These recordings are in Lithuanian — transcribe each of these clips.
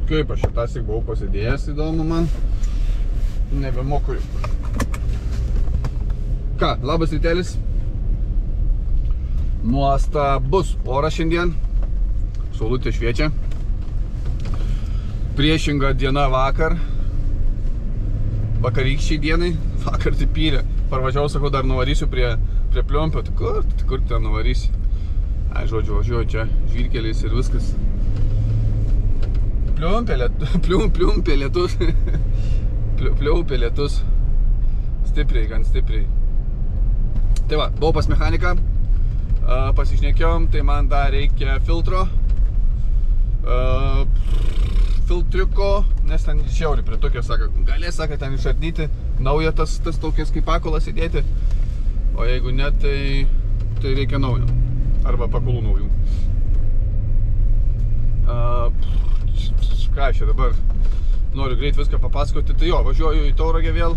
Kaip aš šitas tik buvau pasidėjęs, įdomu man. Nebemoku jau. Ką, labas rytelis. Nuostabus oras šiandien. Saulutė šviečia. Priešinga diena vakar. Vakarykščiai dienai. Vakar tai pylė. Parvažiavau, sakau, dar nuvarysiu prie Pliumpio. Tai kur ten nuvarysi? Ai, žodžiu, važiuoju čia žvyrkeliais ir viskas. Pliumpė lietus. Pliumpė lietus. Stipriai, gan stipriai. Tai va, buvau pas mechaniką. Pasišnekėjom, tai man dar reikia filtro. Filtriuko, nes ten žiauriai prie tokio, sako, galės, sako, ten išardyti, naują tas tokias kaip pakolas įdėti. O jeigu ne, tai reikia naujo. Arba pakolų naujų. Ką aš čia dabar noriu greit viską papasakoti. Tai jo, važiuoju į Tauragę vėl.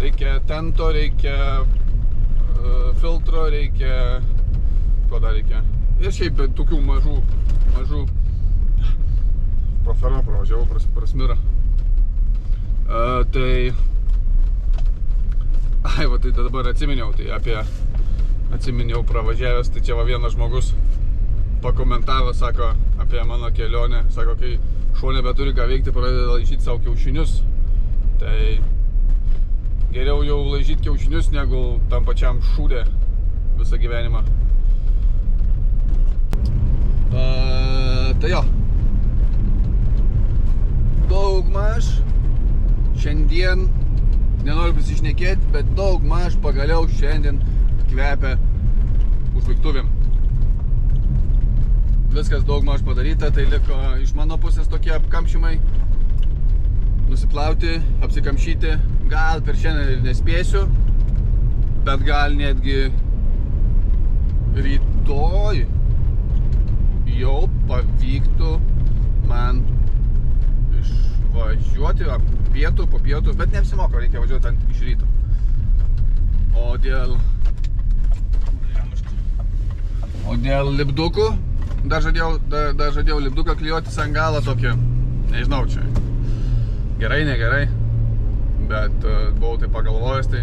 Reikia tento, reikia filtro, reikia... Ko dar reikia? Ir šiaip tokių mažų pro fermą pravažiavau, prasmirą. Tai... Ai, va, tai dabar atsiminiau, atsiminiau pravažiavęs, tai čia va vienas žmogus pakomentavo, sako, apie mano kelionę, sako, kai šuo nebeturi ką veikti, pradeda laižyti savo kiaušinius, tai geriau jau laižyti kiaušinius, negu tam pačiam šūdė visą gyvenimą. Tai jo, daugmaž šiandien, nenoriu prisišnekėti, bet daugmaž pagaliau šiandien kvepia užbaigtuvėm. Viskas daugmaž padaryta, tai liko iš mano pusės tokie apkamšymai. Nusiplauti, apsikamšyti, gal per šiandien ir nespėsiu, bet gal netgi rytoj jau pavyktų man išvažiuoti po pietų, bet neapsimoka, reikia važiuoti ant iš ryto. O dėl lipdukų, dar žadėjau lipduką klijuotis ant galą tokį, nežinau čia, gerai, negerai, bet buvau tai pagalvojęs, tai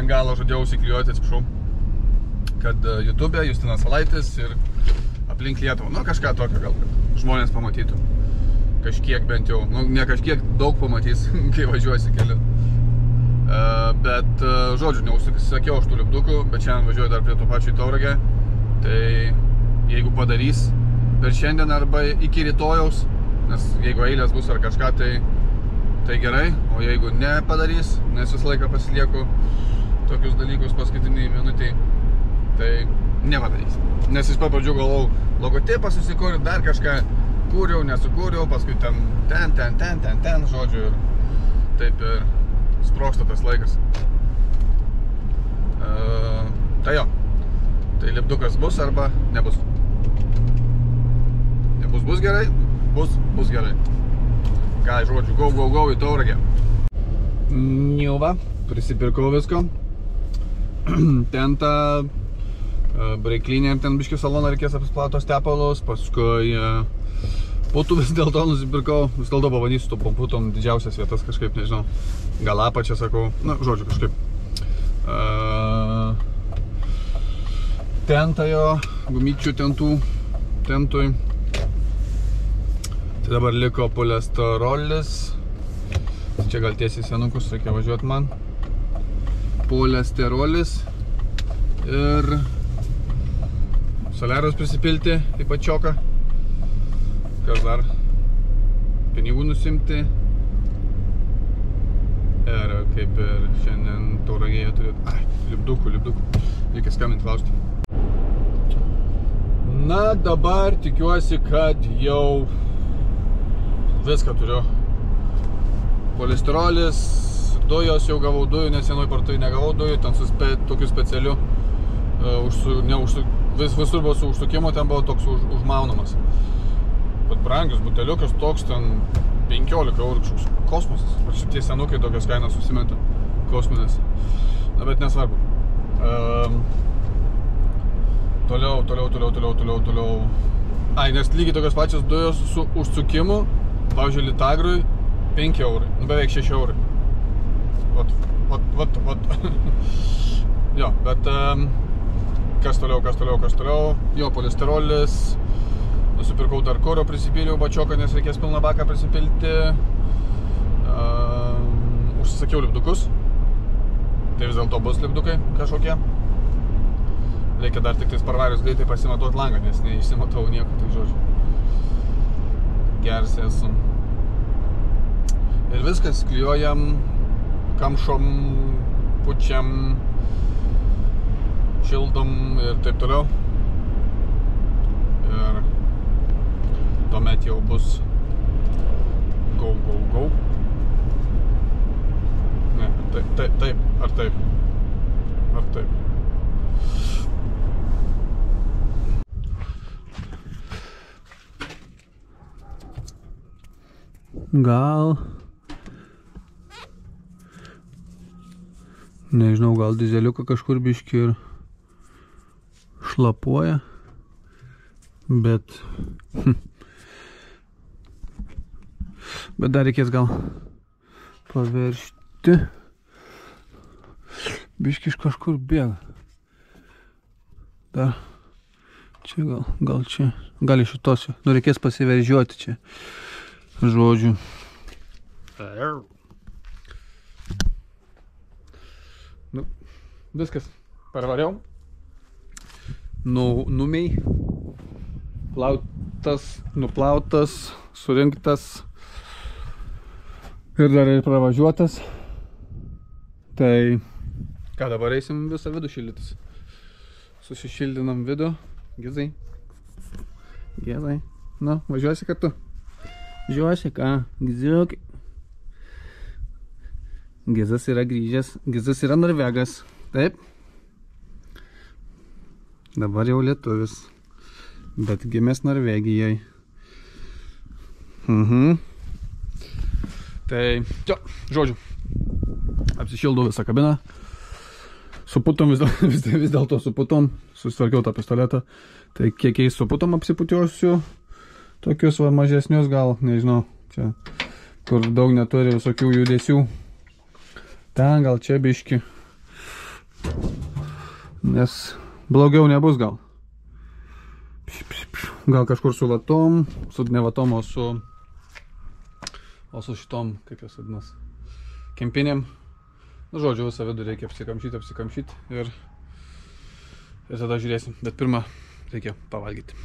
ant galo žadėjau įsiklijuoti, atsiprašau, kad YouTube Justinas Valaitis ir aplink Lietuvą, nu kažką tokio gal, kad žmonės pamatytų. Kažkiek bent jau, nu ne kažkiek, daug pamatys, kai važiuosi keliu. Bet, žodžiu, neužsakiau aš tų lipdukų, bet šiandien važiuoju dar prie to pačio į Tauragę. Tai jeigu padarys per šiandien arba iki rytojaus, nes jeigu eilės bus ar kažką, tai gerai, o jeigu nepadarys, nes visą laiką pasilieku tokius dalykus paskutiniai minutiai, tai nepadarys. Nes iš pradžių galvojau, logotipą susikūriau, dar kažką kūriau, nesukūriau, paskui ten, žodžiu, ir taip ir sproksta tas laikas. Tai jo, tai lipdukas bus arba nebus. Bus gerai, bus gerai. Ką, žodžiu, go į Tauragę. Niuva, prisipirkau visko. Tentą, breiklinę ir ten biškių saloną reikės apsplautos tepalus, paskui putų vis dėlto nusipirkau, vis dėlto pabandysiu to putom didžiausias vietas kažkaip, nežinau, gal apačią sakau, na, žodžiu, kažkaip. Tentą jo, gumyčių tentui. Tai dabar liko poliesterolis. Čia gal tiesiai senukus, reikia važiuoti man. Poliesterolis ir soliarius prisipilti į pačioką. Kas dar? Pinigų nusimti. Ir kaip ir šiandien Tauragėje turėtų... Ai, lipdukų. Reikia skambinti klausti. Na, dabar tikiuosi, kad jau viską turiu. Poliesterolis, dujos jau gavau dujų, nes senoj partai negavau dujų, ten su tokiu specialiu, visur buvo su užsukimu, ten buvo toks užmaunamas. Bet brangius buteliukas toks ten 15 eurų kažkoks kosmosas. Ir šitie senukai tokios kainos susimeta kosminės. Na, bet nesvarbu. Toliau. Ai, nes lygiai tokios pačios dujos su užsukimu, pavyzdžiui, Litagrui 5 eurai, nu beveik 6 eurai. Vat. Jo, bet kas toliau. Jo, polisterolis, nusipirkau dar kuro, prisipyliau bačioką, nes reikės pilną baką prisipilti. Užsisakiau lipdukus, tai vis dėlto bus lipdukai kažkokie. Reikia dar tik tais parvarius greitai pasimatuot langą, nes neišsimatau nieko, tai žodžiu. Geras esu. Ir viskas, klijuojam, kamšom, pučiam, šildom ir taip toliau. Ir tuomet jau bus go. Ne, taip. Gal, nežinau, gal dizeliuką kažkur biškį ir šlapuoja, bet dar reikės gal paveršti, biškį iš kažkur bėga, dar čia gal iš šitos, nu reikės pasiveržiuoti čia. Žodžiu. Nu, viskas. Parvariau. Numiai. Nuplautas, surinktas. Ir dar ir pravažiuotas. Tai, ką dabar eisim visą vidų šildytis. Susišildinam vidų. Gizai. Nu, važiuosi kartu. Žiūrėsi, ką, Giziukai. Gizas yra grįžęs, Gizas yra norvegas, taip. Dabar jau lietuvis, bet gimęs Norvegijai. Tai, čia, žodžiu, apsišildau visą kabiną. Suputom vis dėlto suputom, susitvarkiau tą pistoletą. Tai kiekiais suputom apsiputiosiu. Tokius va mažesnius gal, nežinau, čia, kur daug neturi visokių judesių. Ten gal čia biški. Nes blogiau nebus gal. Gal kažkur su vatom, ne vatom, o su šitom, kaip jos vadinas, kempinėm. Nu, žodžiu, visą vidų reikia apsikamšyti ir tada žiūrėsim. Bet pirmą reikia pavalgyti.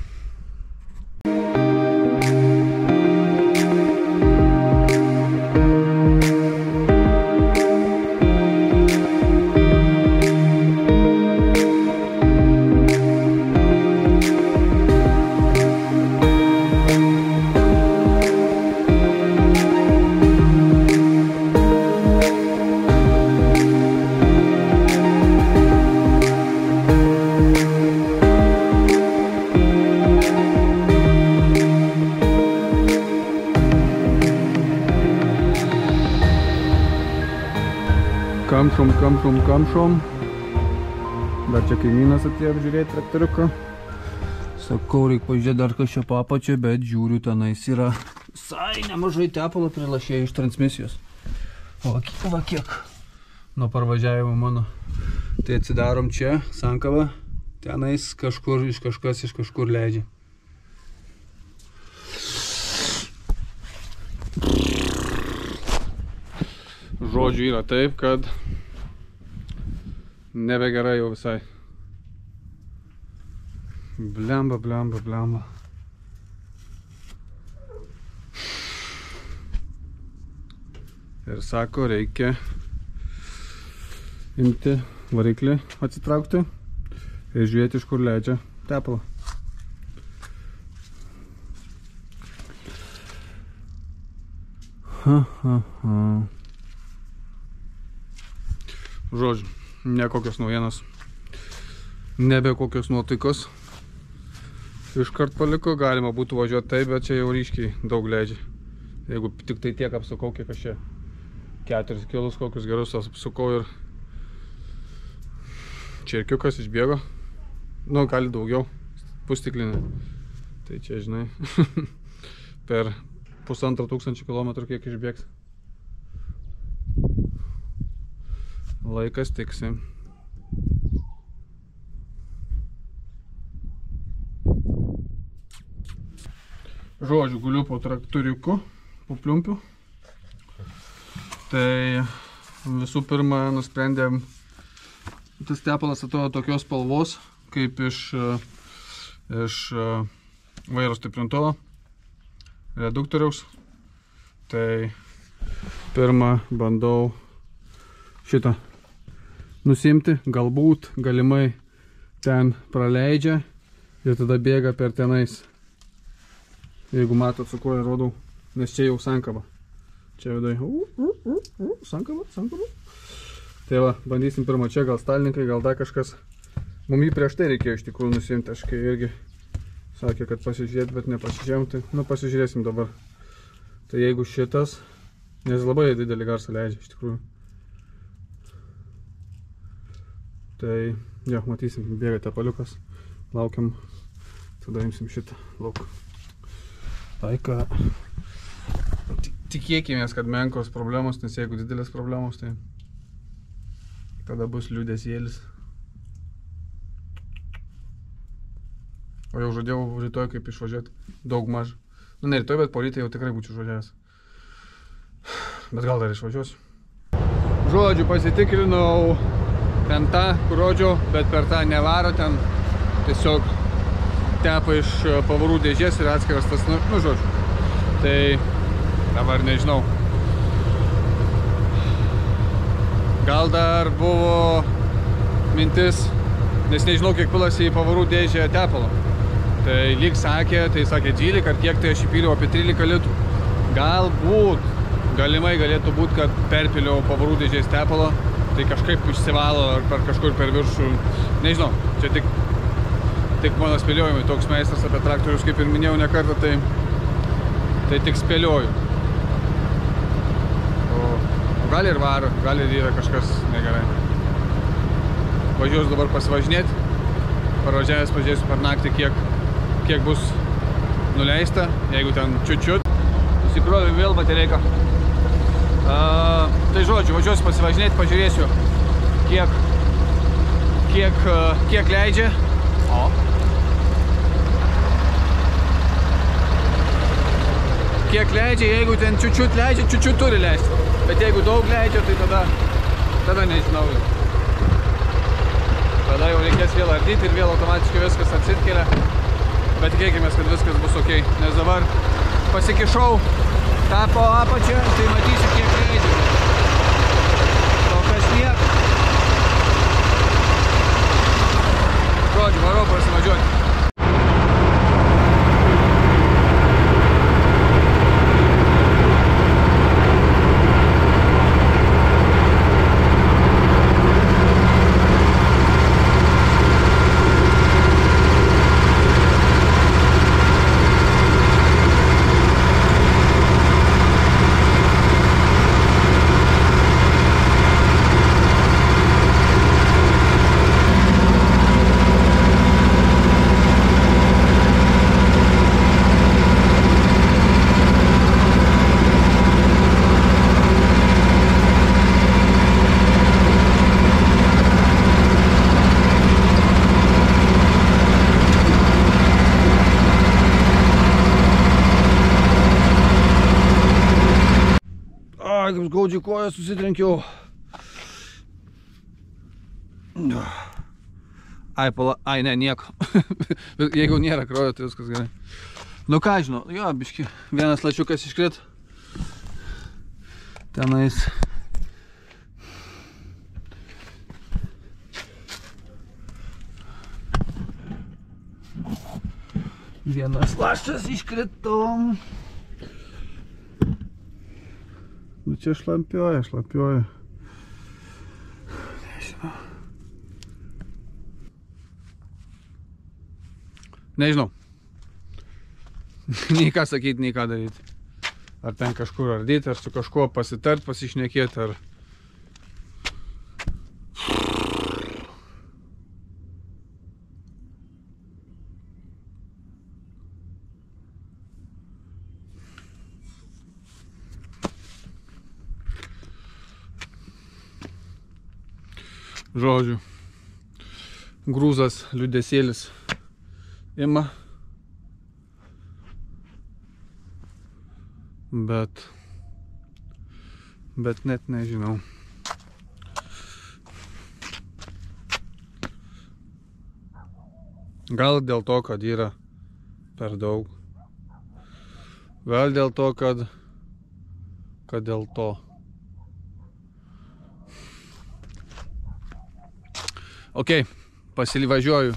Kamšom. Dar čia kaimynas atėjo apžiūrėti traktoriuką. Sakau, reikia pažiūrėti dar kažką papačią, bet žiūriu, tenais yra visai nemažai tepalo prilašėjo iš transmisijos. Va kiek nuo parvažiavimo mano. Tai atsidarom čia, sankavą, tenais kažkas iš kažkur leidžia. Žodžiu yra taip, kad nebegerai jau visai. Blemba. Ir sako, reikia imti variklį, atsitraukti ir žiūrėti, iš kur leidžia tepalą. Žodžiu, ne kokios naujienos, nebe kokios nuotaikos. Iškart paliko, galima būtų važiuoti taip, bet čia jau ryškiai daug leidžia. Jeigu tik tai tiek apsukau, kiek aš čia 4 kilus kokius gerus apsukau ir čerkiukas išbėgo. Nu, gali daugiau, pusstiklinė. Tai čia, žinai, per 1500 kilometrų kiek išbėgs. Laikas tiksi. Žodžiu, guliu po traktoriuku, po pliumpiu. Tai visų pirma nusprendėm, tas tepalas atrodo tokios spalvos, kaip iš vairo stiprintuvo reduktoriaus. Tai pirmą bandau šitą nusimti, galbūt galimai ten praleidžia ir tada bėga per tenais. Jeigu matot, su kuo rodau, nes čia jau sankaba. Čia vidai. Sankaba. Tai va, bandysim pirmą čia, gal stalininkai, gal dar kažkas. Mums jį prieš tai reikėjo iš tikrųjų nusimti, aš kai irgi sakė, kad pasižiūrėt, bet nepasižiūrėjom, tai nu pasižiūrėsim dabar. Tai jeigu šitas, nes labai didelį garsą leidžia, iš tikrųjų. Tai, jo, matysim, bėga tepaliukas, laukiam, tada imsim šitą lauk. Tai ką, tikėkimės, kad menkos problemos, nes jeigu didelės problemos, tai tada bus liūdesėlis. O jau žadėjau rytoj kaip išvažiuoti, daug maž. Nu ne rytoj, bet po rytą jau tikrai būčiau žodėjęs. Bet gal dar išvažiuosiu. Žodžiu, pasitikrinau ten tą, kur rodžiau, bet per tą nevaro, ten tiesiog tepa iš pavarų dėžės ir atskiras tas, nu žodžiu. Tai dabar nežinau. Gal dar buvo mintis, nes nežinau, kiek pilasi į pavarų dėžę tepalo. Tai lyg sakė, 12 ar kiek, tai aš įpyliau apie 13 litrų. Galbūt, galimai galėtų būti, kad perpiliau pavarų dėžės tepalo, tai kažkaip išsivalo ar per kažkur per viršų, nežinau, čia tik mano spėliojimai, toks meistras apie traktorius, kaip ir minėjau ne kartą, tai tik spėlioju. O gal ir varo, gal ir yra kažkas negerai. Važiuosiu dabar pasivažinėti, parvažiavęs pažiūrėsiu per naktį, kiek bus nuleista, jeigu ten čiut-čiut. Susikroviu vėl batereiką. Tai žodžiu, važiuosiu pasivažinėti, pažiūrėsiu, kiek leidžia. O. Kiek leidžia, jeigu ten čiut-čiut leidžia, čiut-čiut turi leisti. Bet jeigu daug leidžia, tai tada nežinau. Tada jau reikės vėl ardyti ir vėl automatiškai viskas atsitkelia. Bet tikėkimės, kad viskas bus ok. Nes dabar pasikišau tapo apačią, tai matysiu, kiek leidžia. Kol kas niek. Žodžiu, varau prasivažiuoti. Kaip skaudžiai koją susitrenkiau. Ai, ne, nieko. Jeigu nėra kraujo, tai viskas gerai. Nu ką, žinau, jo, biški, vienas lačiukas iškrit. Tenais. Vienas lašas iškritom. Nu čia šlampioja. Nežinau. Nei ką sakyti, nei ką daryti. Ar ten kažkur ardyti, ar su kažkuo pasitart, pasišnekėti, ar... Žodžiu, grūzas, liūdesėlis ima, bet net nežinau. Gal dėl to, kad yra per daug. Gal dėl to, kad dėl to. Ok, pasivažiuoju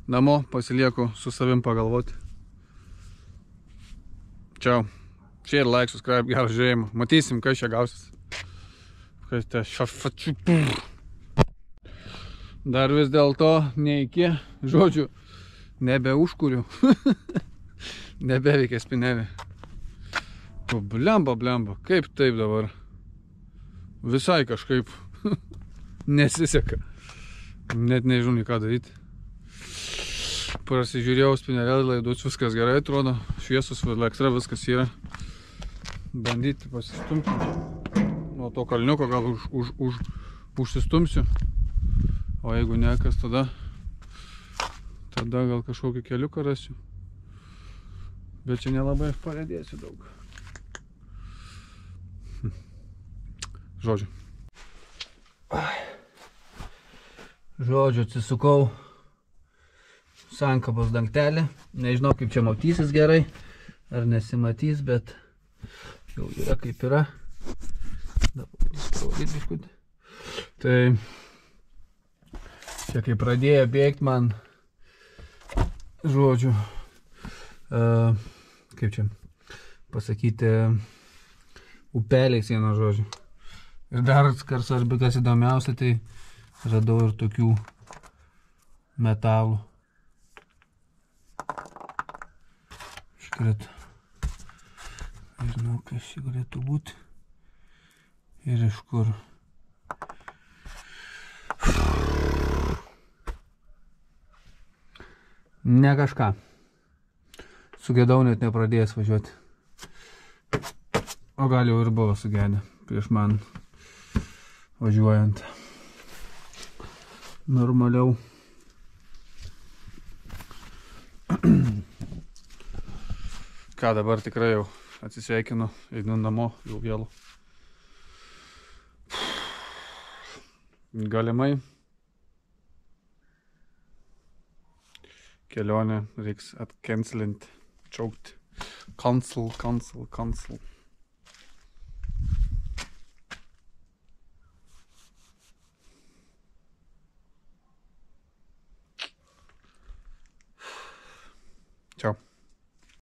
namo, pasilieku su savim pagalvoti. Čiau. Share, like, subscribe, gerą žiūrėjimą. Matysim, kas čia gausis. Kas čia šafačiu. Dar vis dėl to neiki. Žodžiu, nebeužkuriu. Nebeveikia spinelė. Blemba. Kaip taip dabar? Visai kažkaip nesiseka. Net nežinau, ką daryti. Prasižiūrėjau spinelę, laidus, viskas gerai atrodo. Šviesus, elektra, viskas yra. Bandyti pasistumti. Nuo to kalniuko gal užsistumsiu. O jeigu ne, kas tada gal kažkokį keliuką rasiu. Bet čia nelabai paredėsiu daug. Žodžiu, atsisukau sankabos dangtelį. Nežinau, kaip čia matysis gerai, ar nesimatys, bet jau yra kaip yra. Tai čia kai pradėjo bėgti man, žodžiu, kaip čia pasakyti, upeliais vieno žodžiu. Ir dar kas įdomiausia, tai radau ir tokių metalų. Iškart. Nežinau, kas čia galėtų būti. Ir iš kur. Ne kažką. Sugedau, net nepradėjęs važiuoti. O gal jau ir buvo sugedę prieš man važiuojant. Normaliau. Ką dabar tikrai jau atsisveikinu, einu namo, jau vėlu. Galimai kelionę reiks atcancelinti, atšaukti. Cancel.